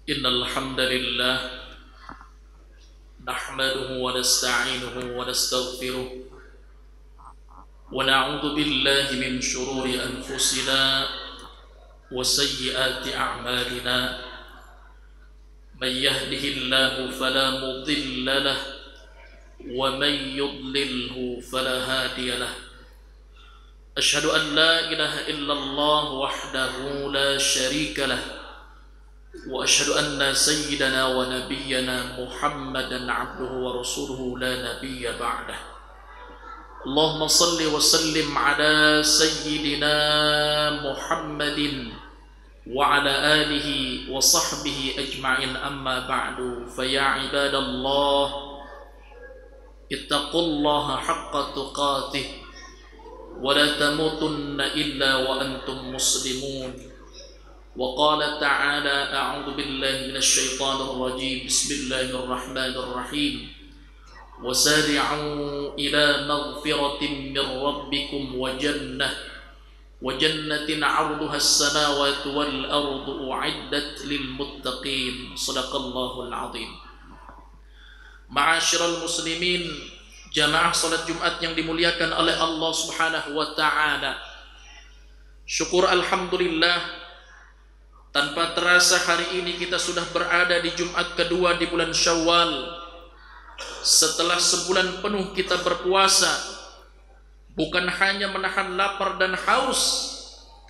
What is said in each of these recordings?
إن الحمد لله نحمده ونستعينه ونستغفره ونعوذ بالله من شرور أنفسنا وسيئات أعمالنا من يهده الله فلا مضل له ومن يضلله فلا هادي له أشهد أن لا إله إلا الله وحده لا شريك له وأشهد أن سيدنا ونبينا محمدا عبده ورسوله لا نبي بعده اللهم صل وسلم على سيدنا محمد وعلى آله وصحبه أجمعين أما بعد فيا عباد الله اتقوا الله حق تقاته ولا تموتن إلا وأنتم مسلمون وقال تعالى أعوذ بالله من الشيطان الرجيم بسم الله الرحمن الرحيم وسارعوا إلى مغفرة من ربكم وجنة عرضها السماوات والأرض أعدت للمتقين صدق الله العظيم. Ma'asyiral muslimin, jamaah salat Jumat yang dimuliakan oleh Allah Subhanahu wa taala. Syukur alhamdulillah, tanpa terasa hari ini kita sudah berada di Jumat kedua di bulan Syawal. Setelah sebulan penuh kita berpuasa, bukan hanya menahan lapar dan haus,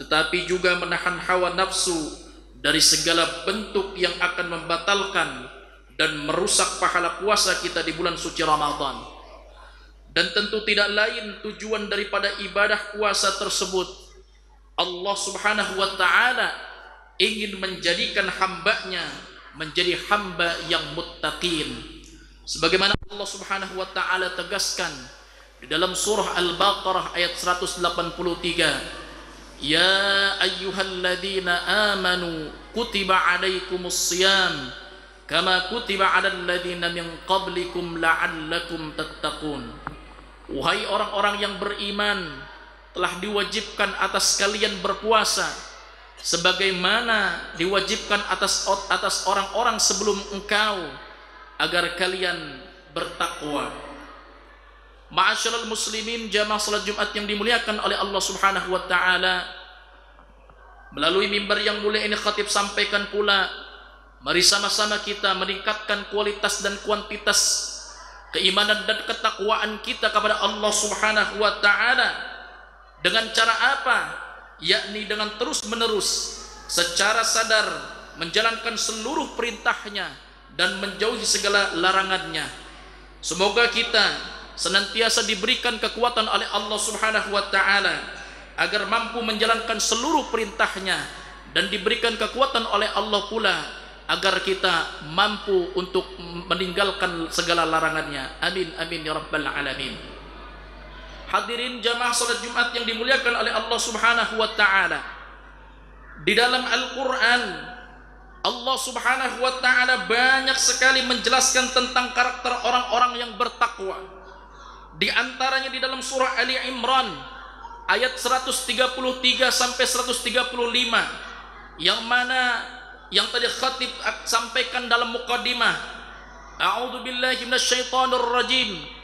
tetapi juga menahan hawa nafsu dari segala bentuk yang akan membatalkan dan merusak pahala puasa kita di bulan suci Ramadan. Dan tentu tidak lain tujuan daripada ibadah puasa tersebut, Allah Subhanahu wa ta'ala ingin menjadikan hambanya menjadi hamba yang muttaqin, sebagaimana Allah Subhanahu wa ta'ala tegaskan di dalam surah Al-Baqarah ayat 183, ya ayyuhalladzina amanu kutiba alaikumus siyam kama kutiba alal ladzina min qablikum la'allakum tattaqun. Wahai orang-orang yang beriman, telah diwajibkan atas kalian berpuasa sebagaimana diwajibkan atas orang-orang sebelum engkau, agar kalian bertakwa. Ma'asyiral muslimin, jamaah salat Jumat yang dimuliakan oleh Allah Subhanahu wa taala, melalui mimbar yang mulia ini khatib sampaikan pula, mari sama-sama kita meningkatkan kualitas dan kuantitas keimanan dan ketakwaan kita kepada Allah Subhanahu wa taala. Dengan cara apa? Yakni dengan terus-menerus secara sadar menjalankan seluruh perintahnya dan menjauhi segala larangannya. Semoga kita senantiasa diberikan kekuatan oleh Allah Subhanahu wa taala agar mampu menjalankan seluruh perintahnya, dan diberikan kekuatan oleh Allah pula agar kita mampu untuk meninggalkan segala larangannya. Amin amin ya rabbal alamin. Hadirin jamaah salat Jumat yang dimuliakan oleh Allah Subhanahu wa taala, di dalam Al-Qur'an Allah Subhanahu wa taala banyak sekali menjelaskan tentang karakter orang-orang yang bertakwa. Di antaranya di dalam surah Ali Imran ayat 133 sampai 135, yang mana yang tadi khatib sampaikan dalam muqaddimah, a'udzu billahi minasyaitonir rajim.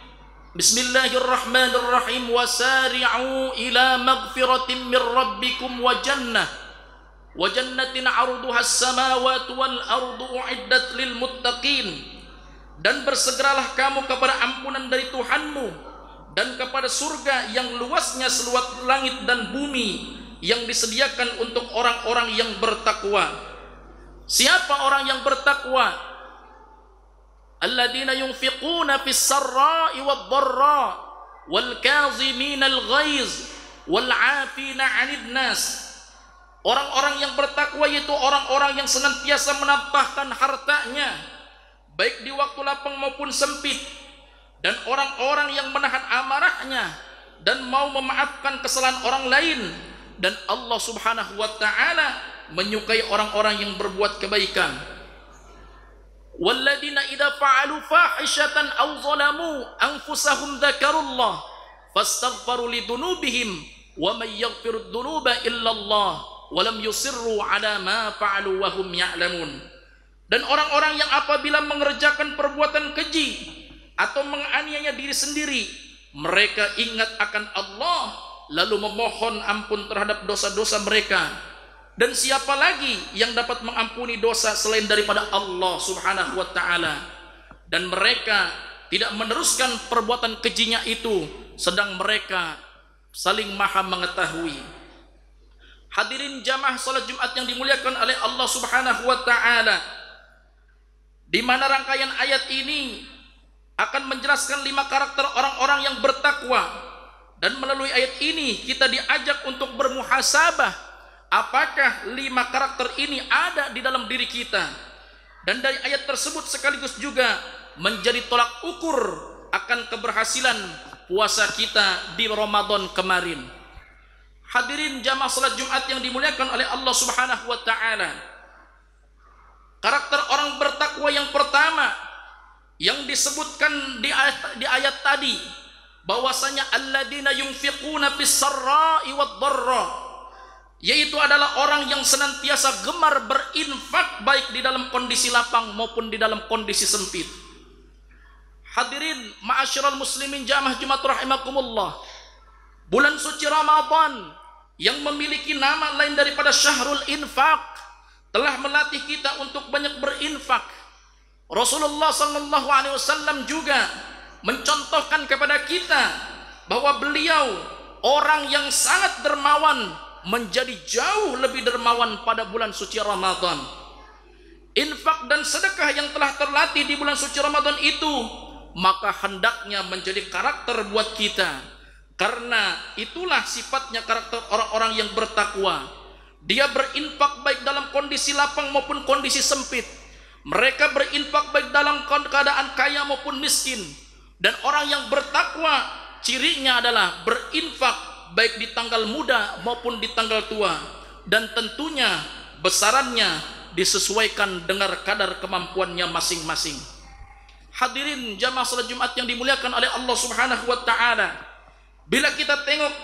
Bismillahirrahmanirrahim. Wasari'u ila maghfiratin min rabbikum wa jannatin 'arduha as-samawati wal ardu u'iddat lil muttaqin. Dan bersegeralah kamu kepada ampunan dari Tuhanmu dan kepada surga yang luasnya seluas langit dan bumi, yang disediakan untuk orang-orang yang bertakwa. Siapa orang yang bertakwa? Alladzina yunfiquna fis sarra'i wad dharra wal kaziminal ghaiz wal 'afina 'anil nas. Orang-orang yang bertakwa yaitu orang-orang yang senantiasa menambahkan hartanya baik di waktu lapang maupun sempit, dan orang-orang yang menahan amarahnya dan mau memaafkan kesalahan orang lain. Dan Allah Subhanahu wa taala menyukai orang-orang yang berbuat kebaikan. Walladzina idza fa'alu fahishatan aw zalamu anfusahum dzakarullah fastaghfaru lidunubihim wa may yaghfiru dzunuba illa Allah wa lam yusirru ala ma fa'alu wa hum ya'lamun. Dan orang-orang yang apabila mengerjakan perbuatan keji atau menganiaya diri sendiri, mereka ingat akan Allah lalu memohon ampun terhadap dosa-dosa mereka. Dan siapa lagi yang dapat mengampuni dosa selain daripada Allah Subhanahu wa taala? Dan mereka tidak meneruskan perbuatan kejinya itu, sedang mereka saling maha mengetahui. Hadirin jamaah salat Jumat yang dimuliakan oleh Allah Subhanahu wa taala, di mana rangkaian ayat ini akan menjelaskan 5 karakter orang-orang yang bertakwa. Dan melalui ayat ini kita diajak untuk bermuhasabah, apakah 5 karakter ini ada di dalam diri kita. Dan dari ayat tersebut sekaligus juga menjadi tolak ukur akan keberhasilan puasa kita di Ramadan kemarin. Hadirin jamaah salat Jumat yang dimuliakan oleh Allah Subhanahu wa taala, karakter orang bertakwa yang pertama yang disebutkan di ayat tadi, bahwasanya alladzina yunfiquna fis sarra'i wad dharra, yaitu adalah orang yang senantiasa gemar berinfak baik di dalam kondisi lapang maupun di dalam kondisi sempit. Hadirin ma'asyiral muslimin jamaah Jumat rahimakumullah, bulan suci Ramadan yang memiliki nama lain daripada syahrul infaq telah melatih kita untuk banyak berinfak. Rasulullah sallallahu alaihi wasallam juga mencontohkan kepada kita bahwa beliau orang yang sangat dermawan, menjadi jauh lebih dermawan pada bulan suci Ramadan. Infak dan sedekah yang telah terlatih di bulan suci Ramadan itu, maka hendaknya menjadi karakter buat kita, karena itulah sifatnya karakter orang-orang yang bertakwa. Dia berinfak baik dalam kondisi lapang maupun kondisi sempit. Mereka berinfak baik dalam keadaan kaya maupun miskin. Dan orang yang bertakwa cirinya adalah berinfak baik di tanggal muda maupun di tanggal tua. Dan tentunya besarannya disesuaikan dengan kadar kemampuannya masing-masing. Hadirin jamaah salat Jumat yang dimuliakan oleh Allah Subhanahu wa taala, bila kita tengok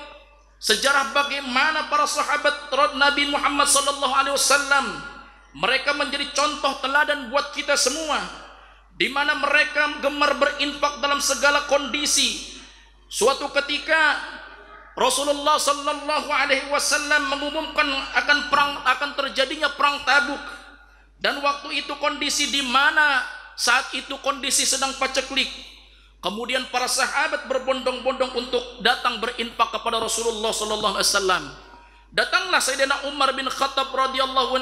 sejarah bagaimana para sahabat Nabi Muhammad sallallahu alaihi wasallam, mereka menjadi contoh teladan buat kita semua, di mana mereka gemar berinfak dalam segala kondisi. Suatu ketika Rasulullah sallallahu alaihi wasallam mengumumkan akan terjadinya perang Tabuk, dan waktu itu kondisi di mana saat itu kondisi sedang paceklik. Kemudian para sahabat berbondong-bondong untuk datang berinfak kepada Rasulullah sallallahu alaihi wasallam. Datanglah Sayyidina Umar bin Khattab radhiyallahu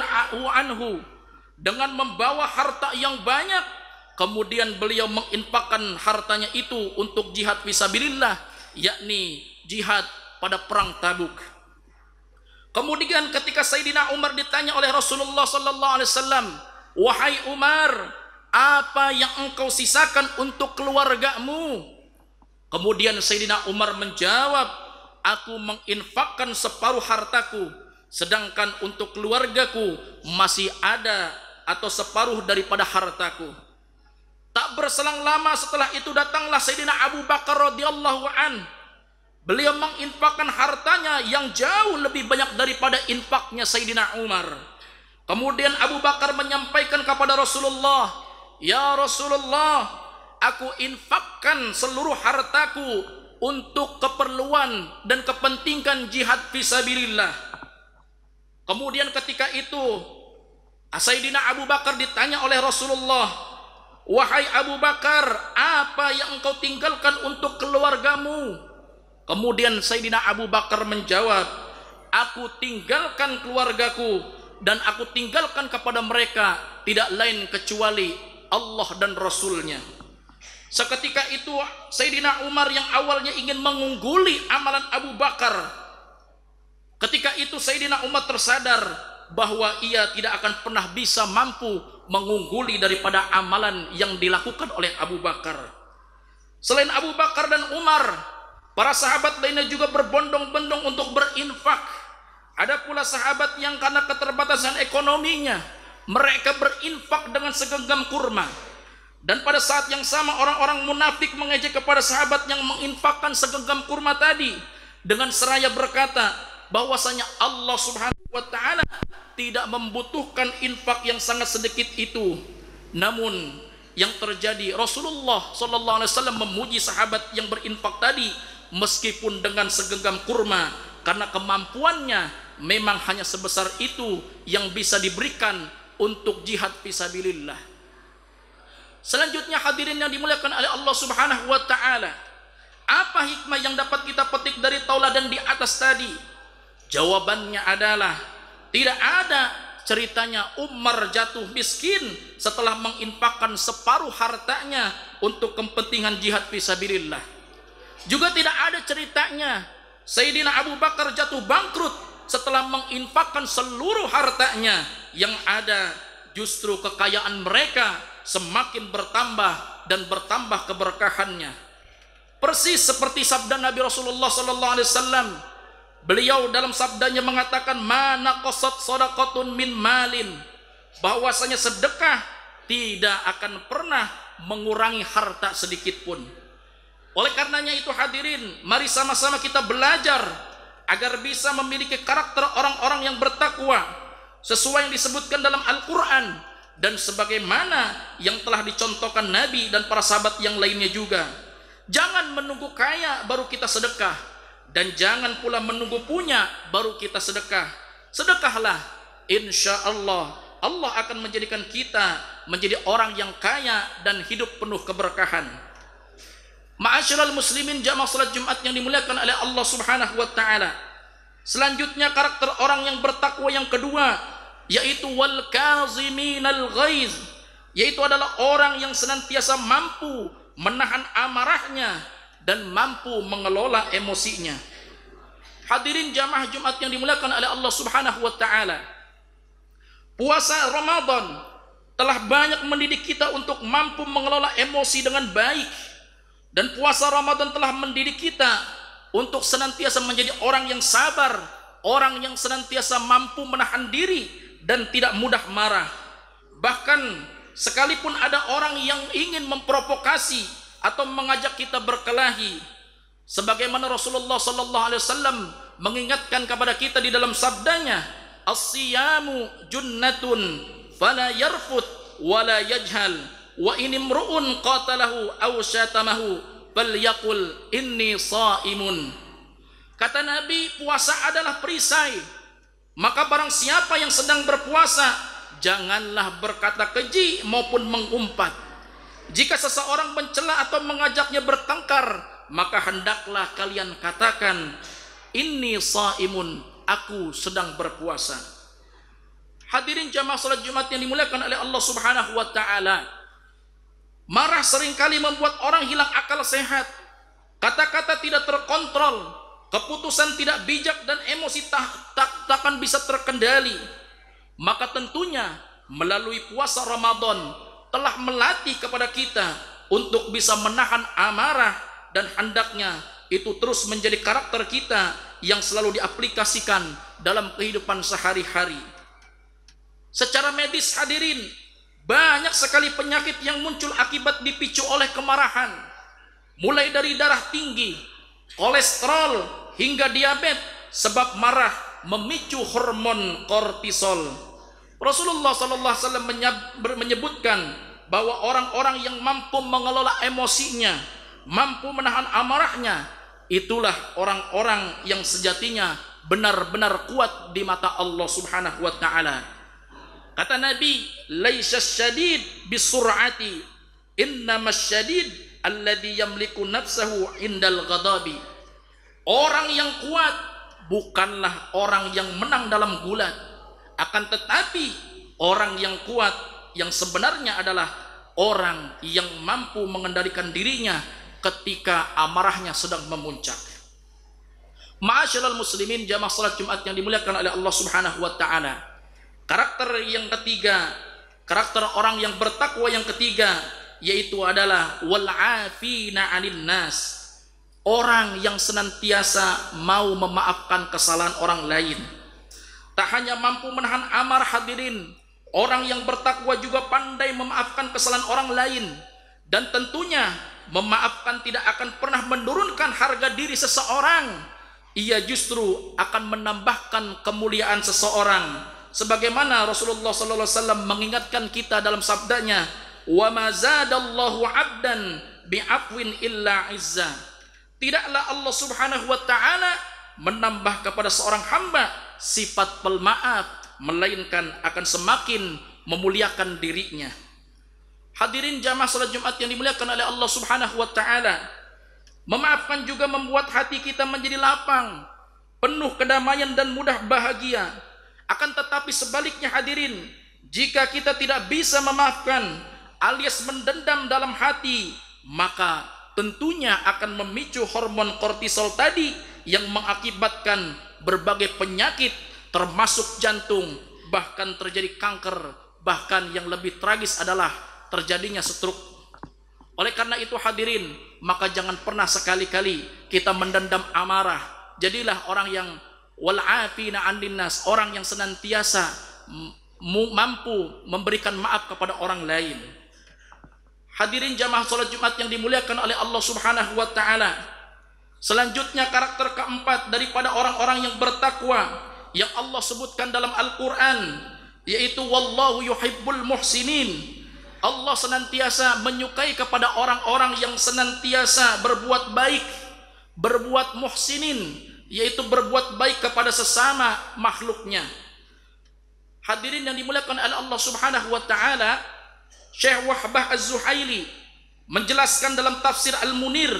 anhu dengan membawa harta yang banyak. Kemudian beliau menginfakkan hartanya itu untuk jihad fisabilillah, yakni jihad pada perang Tabuk. Kemudian ketika Sayyidina Umar ditanya oleh Rasulullah sallallahu alaihi wasallam, "Wahai Umar, apa yang engkau sisakan untuk keluargamu?" Kemudian Sayyidina Umar menjawab, "Aku menginfakkan separuh hartaku, sedangkan untuk keluargaku masih ada atau separuh daripada hartaku." Tak berselang lama setelah itu datanglah Sayyidina Abu Bakar radhiyallahu an. Beliau menginfakkan hartanya yang jauh lebih banyak daripada infaknya Sayyidina Umar. Kemudian Abu Bakar menyampaikan kepada Rasulullah, "Ya Rasulullah, aku infakkan seluruh hartaku untuk keperluan dan kepentingan jihad fisabilillah." Kemudian ketika itu Sayyidina Abu Bakar ditanya oleh Rasulullah, "Wahai Abu Bakar, apa yang engkau tinggalkan untuk keluargamu?" Kemudian Sayyidina Abu Bakar menjawab, "Aku tinggalkan keluargaku dan aku tinggalkan kepada mereka tidak lain kecuali Allah dan Rasulnya." Seketika itu Sayyidina Umar yang awalnya ingin mengungguli amalan Abu Bakar, ketika itu Sayyidina Umar tersadar bahwa ia tidak akan pernah bisa mampu mengungguli daripada amalan yang dilakukan oleh Abu Bakar. Selain Abu Bakar dan Umar, para sahabat lainnya juga berbondong-bondong untuk berinfak. Ada pula sahabat yang karena keterbatasan ekonominya, mereka berinfak dengan segenggam kurma. Dan pada saat yang sama orang-orang munafik mengejek kepada sahabat yang menginfakkan segenggam kurma tadi dengan seraya berkata bahwasanya Allah Subhanahu wa ta'ala tidak membutuhkan infak yang sangat sedikit itu. Namun yang terjadi, Rasulullah sallallahu alaihi wasallam memuji sahabat yang berinfak tadi meskipun dengan segenggam kurma, karena kemampuannya memang hanya sebesar itu yang bisa diberikan untuk jihad fisabilillah. Selanjutnya hadirin yang dimuliakan oleh Allah Subhanahu wa taala, apa hikmah yang dapat kita petik dari tauladan di atas tadi? Jawabannya adalah tidak ada ceritanya Umar jatuh miskin setelah menginfakkan separuh hartanya untuk kepentingan jihad fisabilillah. Juga tidak ada ceritanya Sayyidina Abu Bakar jatuh bangkrut setelah menginfakkan seluruh hartanya. Yang ada justru kekayaan mereka semakin bertambah dan bertambah keberkahannya. Persis seperti sabda Nabi Rasulullah sallallahu alaihi wasallam. Beliau dalam sabdanya mengatakan, "Mana qasat shadaqatun min malin," bahwasanya sedekah tidak akan pernah mengurangi harta sedikit pun. Oleh karenanya itu hadirin, mari sama-sama kita belajar agar bisa memiliki karakter orang-orang yang bertakwa sesuai yang disebutkan dalam Al-Quran dan sebagaimana yang telah dicontohkan Nabi dan para sahabat yang lainnya juga. Jangan menunggu kaya baru kita sedekah, dan jangan pula menunggu punya baru kita sedekah. Sedekahlah, insya Allah Allah akan menjadikan kita menjadi orang yang kaya dan hidup penuh keberkahan. Ma'asyiral muslimin jamaah salat Jumat yang dimuliakan oleh Allah Subhanahu wa taala. Selanjutnya karakter orang yang bertakwa yang kedua, yaitu wal kaziminal ghaiz, yaitu adalah orang yang senantiasa mampu menahan amarahnya dan mampu mengelola emosinya. Hadirin jamaah Jumat yang dimuliakan oleh Allah Subhanahu wa taala, puasa Ramadan telah banyak mendidik kita untuk mampu mengelola emosi dengan baik. Dan puasa Ramadan telah mendidik kita untuk senantiasa menjadi orang yang sabar, orang yang senantiasa mampu menahan diri dan tidak mudah marah. Bahkan sekalipun ada orang yang ingin memprovokasi atau mengajak kita berkelahi, sebagaimana Rasulullah sallallahu alaihi wasallam mengingatkan kepada kita di dalam sabdanya, "As-siyamu junnatun fala yarfut wala yajhal wa inimru'un qatalahu aw syatamahu falyaqul inni shaimun." Kata Nabi, puasa adalah perisai, maka barang siapa yang sedang berpuasa janganlah berkata keji maupun mengumpat. Jika seseorang mencela atau mengajaknya bertengkar, maka hendaklah kalian katakan, inni shaimun, aku sedang berpuasa. Hadirin jamaah salat Jumat yang dimuliakan oleh Allah Subhanahu wa taala, marah seringkali membuat orang hilang akal sehat. Kata-kata tidak terkontrol, keputusan tidak bijak, dan emosi takkan bisa terkendali. Maka tentunya melalui puasa Ramadan telah melatih kepada kita untuk bisa menahan amarah, dan hendaknya itu terus menjadi karakter kita yang selalu diaplikasikan dalam kehidupan sehari-hari. Secara medis hadirin, banyak sekali penyakit yang muncul akibat dipicu oleh kemarahan, mulai dari darah tinggi, kolesterol, hingga diabetes, sebab marah memicu hormon kortisol. Rasulullah SAW menyebutkan bahwa orang-orang yang mampu mengelola emosinya, mampu menahan amarahnya, itulah orang-orang yang sejatinya benar-benar kuat di mata Allah Subhanahu wa taala. Kata Nabi, laisa syadid bisur'ati, innamas syadid alladhi yamliku nafsahu indal ghadabi. Orang yang kuat bukanlah orang yang menang dalam gulat, akan tetapi orang yang kuat yang sebenarnya adalah orang yang mampu mengendalikan dirinya ketika amarahnya sedang memuncak. Ma'asyiral muslimin jamaah salat Jumat yang dimuliakan oleh Allah Subhanahu wa taala, karakter yang ketiga, karakter orang yang bertakwa yang ketiga, yaitu adalah wal 'afina 'anil nas, orang yang senantiasa mau memaafkan kesalahan orang lain. Tak hanya mampu menahan amarah hadirin, orang yang bertakwa juga pandai memaafkan kesalahan orang lain. Dan tentunya memaafkan tidak akan pernah menurunkan harga diri seseorang, ia justru akan menambahkan kemuliaan seseorang, sebagaimana Rasulullah sallallahu alaihi wasallam mengingatkan kita dalam sabdanya, wa ma zadallahu 'abdan bi'afwin illa 'izza. Tidaklah Allah Subhanahu wa taala menambah kepada seorang hamba sifat pemaaf, melainkan akan semakin memuliakan dirinya. Hadirin jamaah salat Jumat yang dimuliakan oleh Allah Subhanahu wa taala, memaafkan juga membuat hati kita menjadi lapang, penuh kedamaian dan mudah bahagia. Akan tetapi sebaliknya hadirin, jika kita tidak bisa memaafkan alias mendendam dalam hati, maka tentunya akan memicu hormon kortisol tadi yang mengakibatkan berbagai penyakit termasuk jantung, bahkan terjadi kanker, bahkan yang lebih tragis adalah terjadinya stroke. Oleh karena itu hadirin, maka jangan pernah sekali-kali kita mendendam amarah. Jadilah orang yang wal'afina 'anil nas, orang yang senantiasa mampu memberikan maaf kepada orang lain. Hadirin jamaah salat Jumat yang dimuliakan oleh Allah Subhanahu wa taala. Selanjutnya karakter keempat daripada orang-orang yang bertakwa yang Allah sebutkan dalam Al-Qur'an, yaitu wallahu yuhibbul muhsinin. Allah senantiasa menyukai kepada orang-orang yang senantiasa berbuat baik, berbuat muhsinin, yaitu berbuat baik kepada sesama makhluknya. Hadirin yang dimuliakan oleh Allah Subhanahu wa taala, Syekh Wahbah Az-Zuhaili menjelaskan dalam tafsir Al-Munir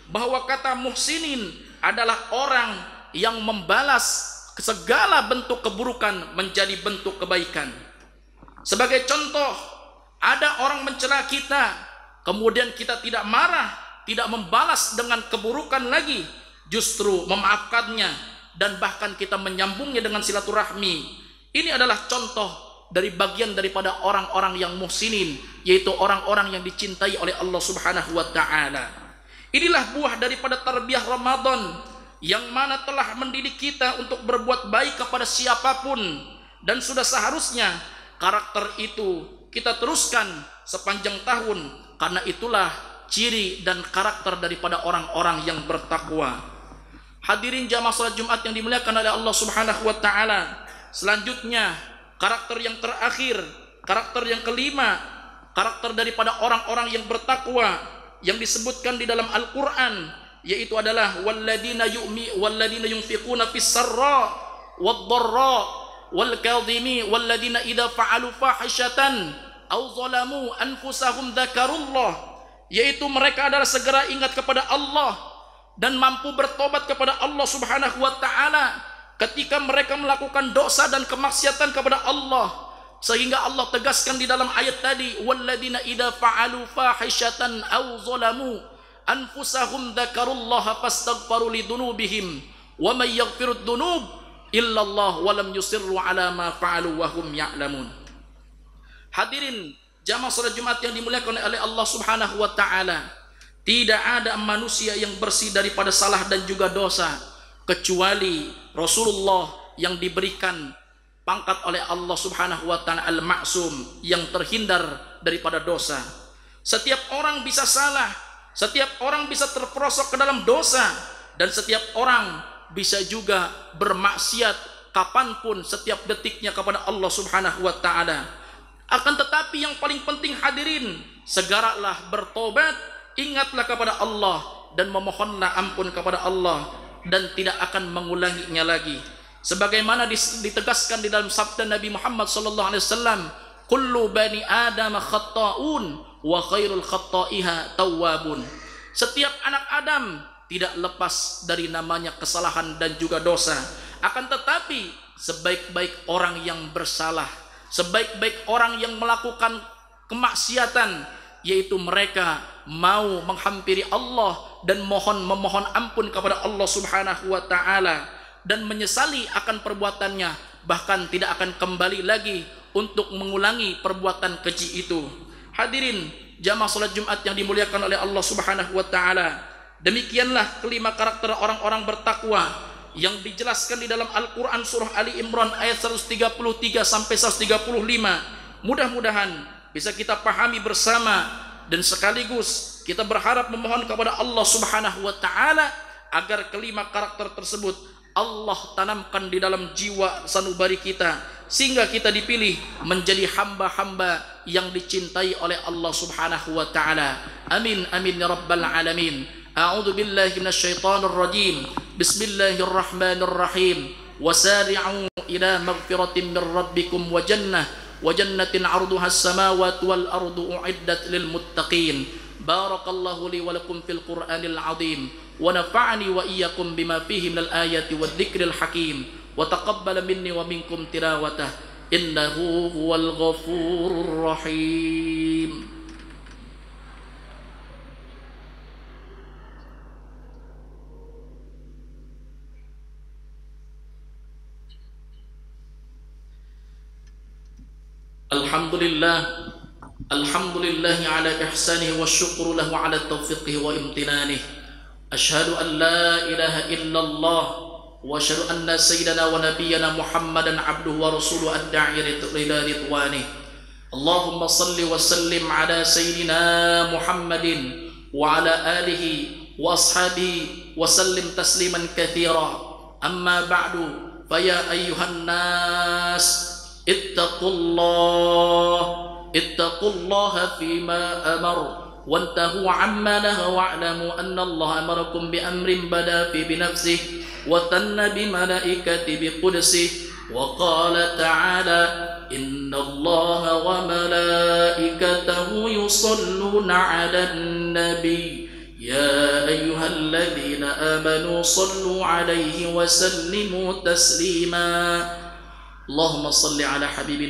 bahwa kata muhsinin adalah orang yang membalas segala bentuk keburukan menjadi bentuk kebaikan. Sebagai contoh, ada orang mencela kita, kemudian kita tidak marah, tidak membalas dengan keburukan lagi, justru memaafkannya dan bahkan kita menyambungnya dengan silaturahmi. Ini adalah contoh dari bagian daripada orang-orang yang muhsinin, yaitu orang-orang yang dicintai oleh Allah Subhanahu wa taala. Inilah buah daripada tarbiyah Ramadan yang mana telah mendidik kita untuk berbuat baik kepada siapapun, dan sudah seharusnya karakter itu kita teruskan sepanjang tahun, karena itulah ciri dan karakter daripada orang-orang yang bertakwa. Hadirin jamaah salat Jumat yang dimuliakan oleh Allah Subhanahu wa taala, selanjutnya karakter yang terakhir, karakter yang kelima, karakter daripada orang-orang yang bertakwa yang disebutkan di dalam Al-Qur'an, yaitu adalah walladzina yunfiquna fis sarra wad-dharra wal kadhimi walladzina idza fa'alu fahishatan aw zalamu anfusahum dzakarullah, yaitu mereka adalah segera ingat kepada Allah dan mampu bertobat kepada Allah Subhanahu wa taala ketika mereka melakukan dosa dan kemaksiatan kepada Allah, sehingga Allah tegaskan di dalam ayat tadi walladzina idza fa'alu fahishatan aw zalamu anfusahum dzakarullaha fastaghfaru lidunubihim wa may yaghfirud dunub illallah wa lam yusirru ala ma fa'alu wa hum ya'lamun. Hadirin jamaah salat Jumat yang dimuliakan oleh Allah Subhanahu wa taala, tidak ada manusia yang bersih daripada salah dan juga dosa kecuali Rasulullah yang diberikan pangkat oleh Allah Subhanahu wa taala al-ma'sum, yang terhindar daripada dosa. Setiap orang bisa salah, setiap orang bisa terperosok ke dalam dosa, dan setiap orang bisa juga bermaksiat kapanpun setiap detiknya kepada Allah Subhanahu wa taala. Akan tetapi yang paling penting hadirin, segeralah bertobat, ingatlah kepada Allah dan memohonlah ampun kepada Allah, dan tidak akan mengulanginya lagi. Sebagaimana ditegaskan di dalam sabda Nabi Muhammad sallallahu alaihi wasallam, kullu bani adam khata'un wa khairul khataiha tawwabun. Setiap anak Adam tidak lepas dari namanya kesalahan dan juga dosa. Akan tetapi sebaik-baik orang yang bersalah, sebaik-baik orang yang melakukan kemaksiatan, yaitu mereka mau menghampiri Allah dan memohon ampun kepada Allah Subhanahu wa taala dan menyesali akan perbuatannya, bahkan tidak akan kembali lagi untuk mengulangi perbuatan keji itu. Hadirin jamaah salat Jumat yang dimuliakan oleh Allah Subhanahu wa taala, demikianlah kelima karakter orang-orang bertakwa yang dijelaskan di dalam Al-Qur'an surah Ali Imran ayat 133 sampai 135. Mudah-mudahan bisa kita pahami bersama, dan sekaligus kita berharap memohon kepada Allah Subhanahu wa taala agar kelima karakter tersebut Allah tanamkan di dalam jiwa sanubari kita, sehingga kita dipilih menjadi hamba-hamba yang dicintai oleh Allah Subhanahu wa taala. Amin amin ya rabbal alamin. A'udzu billahi minasyaitonir rajim. Bismillahirrahmanirrahim. Wasari'u ila maghfiratin min rabbikum wa jannatin 'arduha as-samawati wal ardu u'iddat lil muttaqin. Barakallahu li wa lakum fil Qur'anil 'azim wa nafa'ani wa iyyakum bima fihi minal ayati wadh-dhikril hakim wa taqabbala minni wa minkum tilawatah innahu huwal ghafurur rahim. Alhamdulillah ala ihsanihi wa syukru lahu ala taufiqihi wa imtinanihi. Ashhadu an la ilaha illallah wa ashhadu anna sayyidana wa nabiyyana Muhammadan abduhu wa rasuluhu ad-da'i ila ridwanihi. Allahumma salli wa sallim ala sayyidina Muhammadin wa ala alihi wa ashabihi wa sallim tasliman katsira. Amma ba'du, fa ya ayyuhan nas ittaqullaha fima amar wantahu amma naha wa'lamu anna Allah amarakum bi amrin bada fi binafsihi wa tanna bi malaikati bi qudsihi wa qala ta'ala inna Allah wa malaikatahu yusalluna 'alan nabi ya ayyuhalladzina amanu sallu 'alaihi wa sallimu taslima. Allahumma salli ala habibina